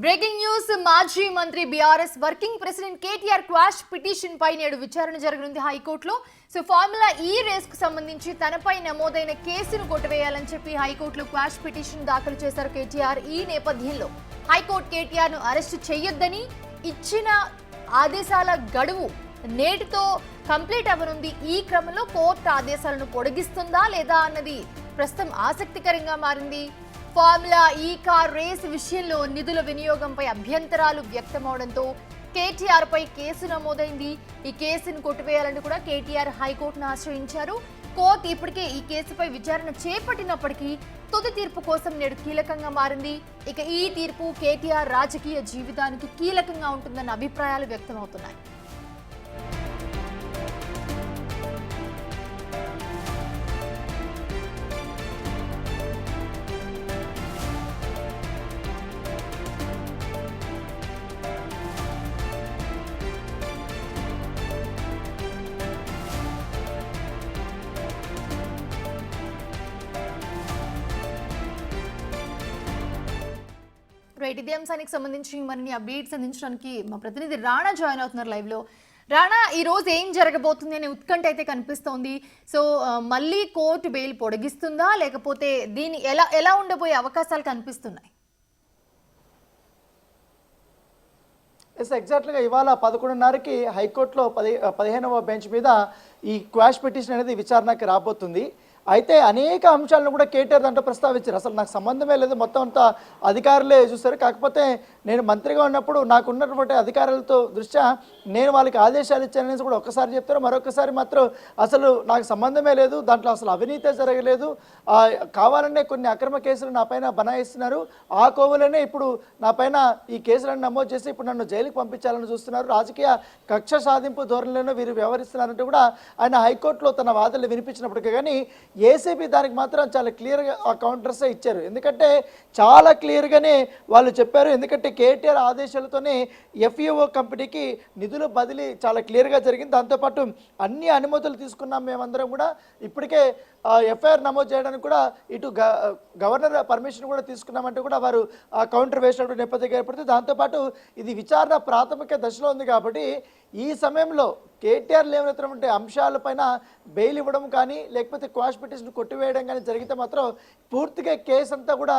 Breaking news మాజీ మంత్రి BRS working president KTR quash petition పై నేడు విచారణ జరగనుంది హైకోర్టులో. సో ఫార్ములా ఈ రేస్ కు సంబంధించి తనపై నమోదైన కేసును కొట్టివేయాలని చెప్పి హైకోర్టులో క్వాష్ పిటిషన్ దాఖలు చేశారు కేటీఆర్. ఈ నేపథ్యంలో హైకోర్టు కేటీఆర్ ను అరెస్టు చేయొద్దని ఇచ్చిన ఆదేశాల గడువు నేటితో కంప్లీట్ అవ్వనుంది. ఈ క్రమంలో కోర్టు ఆదేశాలను పొడిగిస్తుందా లేదా అన్నది ప్రస్తుతం ఆసక్తికరంగా మారింది. ఫార్ములా ఈ కార్ రేస్ విషయంలో నిధుల వినియోగంపై అభ్యంతరాలు వ్యక్తమవడంతో కేటీఆర్ పై కేసు నమోదైంది. ఈ కేసును కొట్టివేయాలని కూడా కేటీఆర్ హైకోర్టును ఆశ్రయించారు. కోర్టు ఇప్పటికే ఈ కేసుపై విచారణ చేపట్టినప్పటికీ తుది తీర్పు కోసం నేడు కీలకంగా మారింది. ఇక ఈ తీర్పు కేటీఆర్ రాజకీయ జీవితానికి కీలకంగా ఉంటుందన్న అభిప్రాయాలు వ్యక్తమవుతున్నాయి. రైట్, ఇదే అంశానికి సంబంధించి మరిన్ని అప్డేట్స్ అందించడానికి మా ప్రతినిధి రాణా జాయిన్ అవుతున్నారు లైవ్ లో. రాణా, ఈ రోజు ఏం జరగబోతుంది అనే ఉత్కంఠ అయితే కనిపిస్తోంది. సో మళ్ళీ కోర్టు బెయిల్ పొడిగిస్తుందా లేకపోతే దీని ఎలా ఉండబోయే అవకాశాలు కనిపిస్తున్నాయి? ఎగ్జాక్ట్గా ఇవాళ 11:30కి హైకోర్టులో 15వ బెంచ్ మీద ఈ క్వాష్ పిటిషన్ అనేది విచారణకి రాబోతుంది. అయితే అనేక అంశాలను కూడా కేటీఆర్ దాంట్లో ప్రస్తావించారు. అసలు నాకు సంబంధమే లేదు, మొత్తం అంతా అధికారులే చూస్తారు. కాకపోతే నేను మంత్రిగా ఉన్నప్పుడు నాకు ఉన్నటువంటి అధికారులతో దృష్ట్యా నేను వాళ్ళకి ఆదేశాలు ఇచ్చాననేసి కూడా ఒక్కసారి చెప్తారు. మరొకసారి మాత్రం అసలు నాకు సంబంధమే లేదు, దాంట్లో అసలు అవినీతే జరగలేదు, కావాలనే కొన్ని అక్రమ కేసులు నా పైన బనాయిస్తున్నారు, ఆ కోవలోనే ఇప్పుడు నా పైన ఈ కేసులను నమోదు చేసి ఇప్పుడు నన్ను జైలుకి పంపించాలని చూస్తున్నారు, రాజకీయ కక్ష సాధింపు ధోరణిలోనే వీరు వ్యవహరిస్తున్నారంటే కూడా ఆయన హైకోర్టులో తన వాదనలు వినిపించినప్పటికీ కానీ ఏసీబీ దానికి మాత్రం చాలా క్లియర్గా ఆ కౌంటర్సే ఇచ్చారు. ఎందుకంటే చాలా క్లియర్గానే వాళ్ళు చెప్పారు. ఎందుకంటే కేటీఆర్ ఆదేశాలతోనే ఎఫ్ఈఓ కంపెనీకి నిధుల బదిలీ చాలా క్లియర్గా జరిగింది. దాంతోపాటు అన్ని అనుమతులు తీసుకున్నాం మేమందరం కూడా, ఇప్పటికే ఎఫ్ఐఆర్ నమోదు చేయడానికి కూడా ఇటు గవర్నర్ పర్మిషన్ కూడా తీసుకున్నామంటే కూడా వారు కౌంటర్ వేసినటువంటి నేపథ్యం ఏర్పడుతుంది. దాంతోపాటు ఇది విచారణ ప్రాథమిక దశలో ఉంది కాబట్టి ఈ సమయంలో కేటీఆర్ లేవనెత్తినటువంటి అంశాలపైన బెయిల్ ఇవ్వడం కానీ లేకపోతే క్వాష్ పిటిషన్ కొట్టివేయడం కానీ జరిగితే మాత్రం పూర్తిగా కేసు అంతా కూడా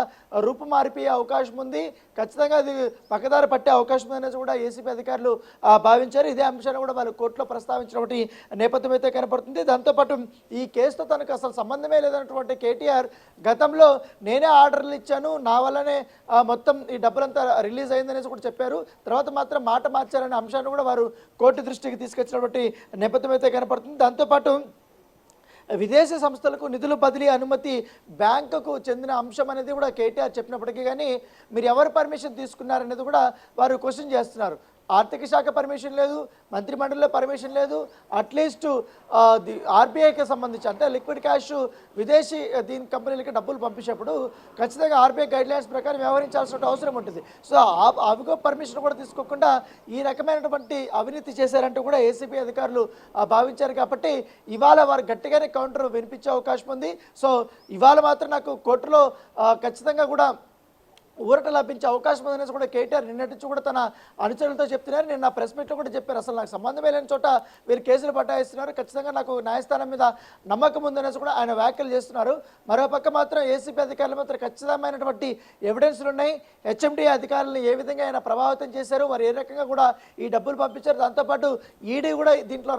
రూపుమారిపోయే అవకాశం ఉంది, ఖచ్చితంగా అది పక్కదారి పట్టే అవకాశం ఉందనేసి కూడా ఏసీబీ అధికారులు భావించారు. ఇదే అంశాన్ని కూడా వాళ్ళు కోర్టులో ప్రస్తావించినటువంటి నేపథ్యం అయితే కనపడుతుంది. దాంతోపాటు ఈ కేసుతో తనకు అసలు సంబంధమే లేదన్నటువంటి కేటీఆర్ గతంలో నేనే ఆర్డర్లు ఇచ్చాను, నా వల్లనే మొత్తం ఈ డబ్బులంతా రిలీజ్ అయిందనేసి కూడా చెప్పారు. తర్వాత మాత్రం మాట మార్చారనే అంశాన్ని కూడా వారు కోర్టు దృష్టికి తీసుకొచ్చినటువంటి నేపథ్యం అయితే కనపడుతుంది. దాంతోపాటు విదేశీ సంస్థలకు నిధుల బదిలీ అనుమతి బ్యాంకుకు చెందిన అంశం అనేది కూడా కేటీఆర్ చెప్పినప్పటికీ కానీ మీరు ఎవరు పర్మిషన్ తీసుకున్నారనేది కూడా వారు క్వశ్చన్ చేస్తున్నారు. ఆర్థిక శాఖ పర్మిషన్ లేదు, మంత్రిమండలిలో పర్మిషన్ లేదు, అట్లీస్ట్ ఆర్బీఐకి సంబంధించి అంటే లిక్విడ్ క్యాష్ విదేశీ దీని కంపెనీలకి డబ్బులు పంపించేప్పుడు ఖచ్చితంగా ఆర్బీఐ గైడ్లైన్స్ ప్రకారం వ్యవహరించాల్సిన అవసరం ఉంటుంది. సో అవిగో పర్మిషన్ కూడా తీసుకోకుండా ఈ రకమైనటువంటి అవినీతి చేశారంటూ కూడా ఏసీబీ అధికారులు భావించారు. కాబట్టి ఇవాళ వారు గట్టిగానే కౌంటర్ వినిపించే అవకాశం ఉంది. సో ఇవాళ మాత్రం నాకు కోర్టులో ఖచ్చితంగా కూడా ఊరట లభించే అవకాశం ఉందనేసి కూడా కేటీఆర్ నిన్నటి నుంచి కూడా తన అనుచరులతో చెప్తున్నారు. నేను నా ప్రెస్ మీట్లో కూడా చెప్పారు, అసలు నాకు సంబంధమే లేని చోట వీరు కేసులు పట్టాయిస్తున్నారు, ఖచ్చితంగా నాకు న్యాయస్థానం మీద నమ్మకం ఉందనేసి కూడా ఆయన వ్యాఖ్యలు చేస్తున్నారు. మరోపక్క మాత్రం ఏసీబీ అధికారులు మాత్రం ఖచ్చితమైనటువంటి ఎవిడెన్స్లు ఉన్నాయి. హెచ్ఎండి అధికారులను ఏ విధంగా ఆయన ప్రభావితం చేశారు, వారు ఏ రకంగా కూడా ఈ డబ్బులు పంపించారు, దాంతోపాటు ఈడీ కూడా దీంట్లో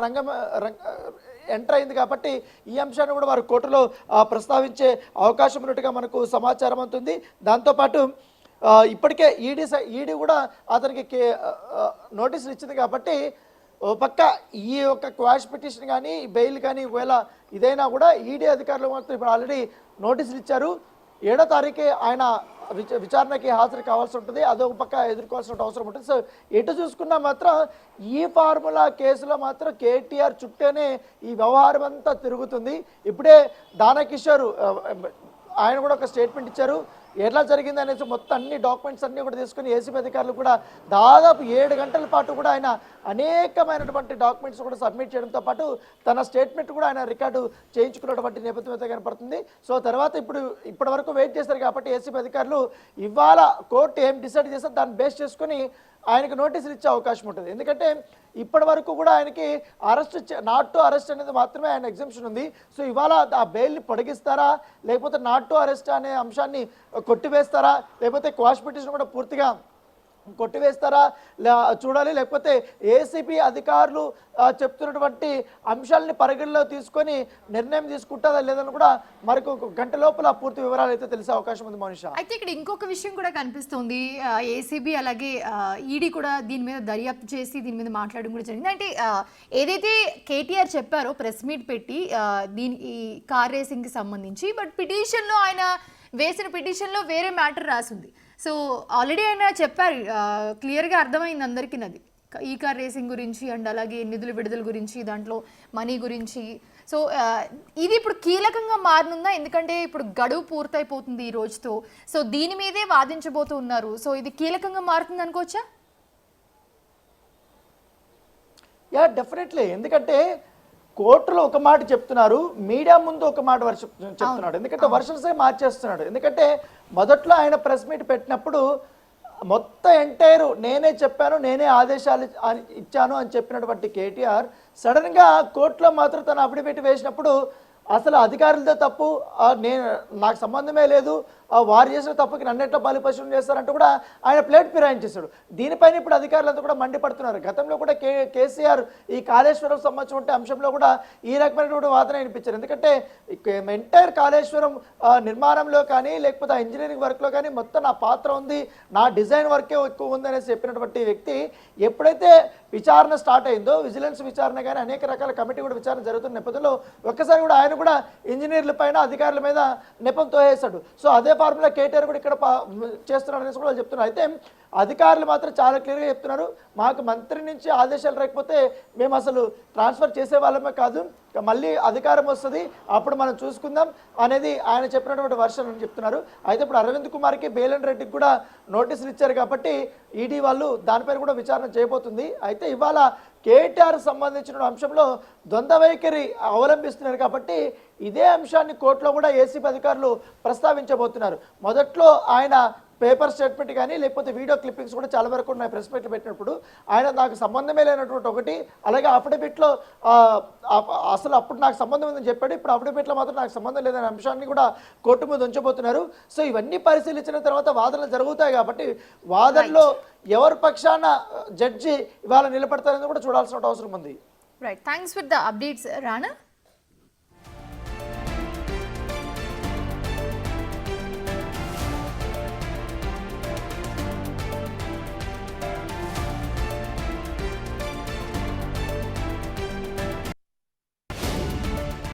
ఎంటర్ అయింది కాబట్టి ఈ అంశాన్ని కూడా వారు కోర్టులో ప్రస్తావించే అవకాశం ఉన్నట్టుగా మనకు సమాచారం అవుతుంది. దాంతోపాటు ఇప్పటికే ఈడీ కూడా అతనికి నోటీసులు ఇచ్చింది కాబట్టి ఓ పక్క ఈ యొక్క క్వాష్ పిటిషన్ కానీ బెయిల్ కానీ ఒకవేళ ఇదైనా కూడా ఈడీ అధికారులు మాత్రం ఇప్పుడు ఆల్రెడీ నోటీసులు ఇచ్చారు. 7వ తారీఖే ఆయన విచారణకి హాజరు కావాల్సి ఉంటుంది, అదొక పక్క ఎదుర్కోవాల్సిన అవసరం ఉంటుంది. సో ఎటు చూసుకున్నా మాత్రం ఈ ఫార్ములా కేసులో మాత్రం కేటీఆర్ చుట్టేనే ఈ వ్యవహారం అంతా తిరుగుతుంది. ఇప్పుడే దానకిషోర్ ఆయన కూడా ఒక స్టేట్మెంట్ ఇచ్చారు. ఎట్లా జరిగింది అనేసి మొత్తం అన్ని డాక్యుమెంట్స్ అన్ని కూడా తీసుకుని ఏసీబీ అధికారులు కూడా దాదాపు 7 గంటల పాటు కూడా ఆయన అనేకమైనటువంటి డాక్యుమెంట్స్ కూడా సబ్మిట్ చేయడంతో పాటు తన స్టేట్మెంట్ కూడా ఆయన రికార్డు చేయించుకున్నటువంటి నేపథ్యం అయితే కనపడుతుంది. సో తర్వాత ఇప్పటి వరకు వెయిట్ చేశారు కాబట్టి ఏసీబీ అధికారులు ఇవాళ కోర్టు ఏం డిసైడ్ చేస్తే దాన్ని బేస్ చేసుకుని ఆయనకు నోటీసులు ఇచ్చే అవకాశం ఉంటుంది. ఎందుకంటే ఇప్పటి వరకు కూడా ఆయనకి నాట్ టు అరెస్ట్ అనేది మాత్రమే ఆయన ఎగ్జంప్షన్ ఉంది. సో ఇవాళ ఆ బెయిల్ని పొడిగిస్తారా, లేకపోతే నాట్ టు అరెస్ట్ అనే అంశాన్ని కొట్టివేస్తారా, లేకపోతే క్వాష్ పిటిషన్ కూడా పూర్తిగా కొట్టివేస్తారా చూడాలి. లేకపోతే ఏసీబీ అధికారులు చెప్తున్నటువంటి అంశాలని పరిగణలో తీసుకొని నిర్ణయం తీసుకుంటారా లేదని కూడా మరొక గంట లోపల పూర్తి వివరాలు అయితే తెలిసే అవకాశం ఉంది మనిషా. అయితే ఇక్కడ ఇంకొక విషయం కూడా కనిపిస్తుంది, ఏసీబీ అలాగే ఈడీ కూడా దీని మీద దర్యాప్తు చేసి దీని మీద మాట్లాడడం కూడా జరిగింది. అంటే ఏదైతే కేటీఆర్ చెప్పారో ప్రెస్ మీట్ పెట్టి ఈ కార్ రేసింగ్కి సంబంధించి, బట్ పిటిషన్లో ఆయన వేసిన పిటిషన్లో వేరే మ్యాటర్ రాసింది. సో ఆల్రెడీ ఆయన చెప్పారు, క్లియర్గా అర్థమైంది అందరికీ నది ఈ కార్ రేసింగ్ గురించి అండ్ అలాగే నిధుల విడుదల గురించి, దాంట్లో మనీ గురించి. సో ఇది ఇప్పుడు కీలకంగా మారనుందా? ఎందుకంటే ఇప్పుడు గడువు పూర్తయిపోతుంది ఈ రోజుతో. సో దీని మీదే వాదించబోతూ ఉన్నారు. సో ఇది కీలకంగా మారుతుంది అనుకోవచ్చా? Yeah definitely. ఎందుకంటే కోర్టులో ఒక మాట చెప్తున్నారు, మీడియా ముందు ఒక మాట చెప్తున్నాడు. ఎందుకంటే వర్షన్సే మార్చేస్తున్నాడు. ఎందుకంటే మొదట్లో ఆయన ప్రెస్ మీట్ పెట్టినప్పుడు మొత్తం ఎంటైర్ నేనే చెప్పాను, నేనే ఆదేశాలు ఇచ్చాను అని చెప్పినటువంటి కేటీఆర్ సడన్గా కోర్టులో మాత్రం తన అఫిడవిట్ వేసినప్పుడు అసలు అధికారులతో తప్పు, నాకు సంబంధమే లేదు, వారు చేసిన తప్పుకి నన్నెట్లో బలిపశువులు చేస్తారంటూ కూడా ఆయన ప్లేట్ ఫిరాయించేశాడు. దీనిపైన ఇప్పుడు అధికారులంతా కూడా మండిపడుతున్నారు. గతంలో కూడా కేసీఆర్ ఈ కాళేశ్వరం సంబంధించిన అంశంలో కూడా ఈ రకమైనటువంటి వాదన వినిపించారు. ఎందుకంటే ఎంటైర్ కాళేశ్వరం నిర్మాణంలో కానీ లేకపోతే ఇంజనీరింగ్ వర్క్లో కానీ మొత్తం నా పాత్ర ఉంది, నా డిజైన్ వర్కే ఎక్కువ ఉంది అనేసి చెప్పినటువంటి వ్యక్తి ఎప్పుడైతే విచారణ స్టార్ట్ అయిందో, విజిలెన్స్ విచారణ కానీ అనేక రకాల కమిటీ కూడా విచారణ జరుగుతున్న నేపథ్యంలో ఒక్కసారి కూడా ఆయన కూడా ఇంజనీర్ల పైన అధికారుల మీద నెపంతో వేశాడు. సో అదే ఫార్ములా కేటీఆర్ కూడా ఇక్కడ చేస్తున్నాడు అనేసి కూడా చెప్తున్నారు. అయితే అధికారులు మాత్రం చాలా క్లియర్గా చెప్తున్నారు, మాకు మంత్రి నుంచి ఆదేశాలు రాకపోతే మేము అసలు ట్రాన్స్ఫర్ చేసే వాళ్ళమే కాదు, మళ్ళీ అధికారం వస్తుంది అప్పుడు మనం చూసుకుందాం అనేది ఆయన చెప్పినటువంటి వర్షన్ అని చెప్తున్నారు. అయితే ఇప్పుడు అరవింద్ కుమార్కి బేలన్ రెడ్డికి కూడా నోటీసులు ఇచ్చారు కాబట్టి ఈడీ వాళ్ళు దానిపైన కూడా విచారణ చేయబోతుంది. అయితే ఇవాళ కేటీఆర్ సంబంధించిన అంశంలో ద్వంద్వ వైఖరి అవలంబిస్తున్నారు కాబట్టి ఇదే అంశాన్ని కోర్టులో కూడా ఏసీబీ అధికారులు ప్రస్తావించబోతున్నారు. మొదట్లో ఆయన పేపర్ స్టేట్మెంట్ కానీ లేకపోతే వీడియో క్లిప్పింగ్స్ కూడా చాలా వరకు ఉన్నాయి ప్రెస్ మీట్లు పెట్టినప్పుడు. ఆయన నాకు సంబంధమే లేనటువంటి ఒకటి, అలాగే అఫిడవిట్లో అసలు అప్పుడు నాకు సంబంధం ఉందని చెప్పాడు, ఇప్పుడు అఫిడవిట్లో మాత్రం నాకు సంబంధం లేదనే అంశాన్ని కూడా కోర్టు మీద ఉంచబోతున్నారు. సో ఇవన్నీ పరిశీలించిన తర్వాత వాదనలు జరుగుతాయి కాబట్టి వాదనలో ఎవరి పక్షాన జడ్జి ఇవాళ నిలబడతారని కూడా చూడాల్సిన అవసరం ఉంది. Right, thanks for the updates Rana.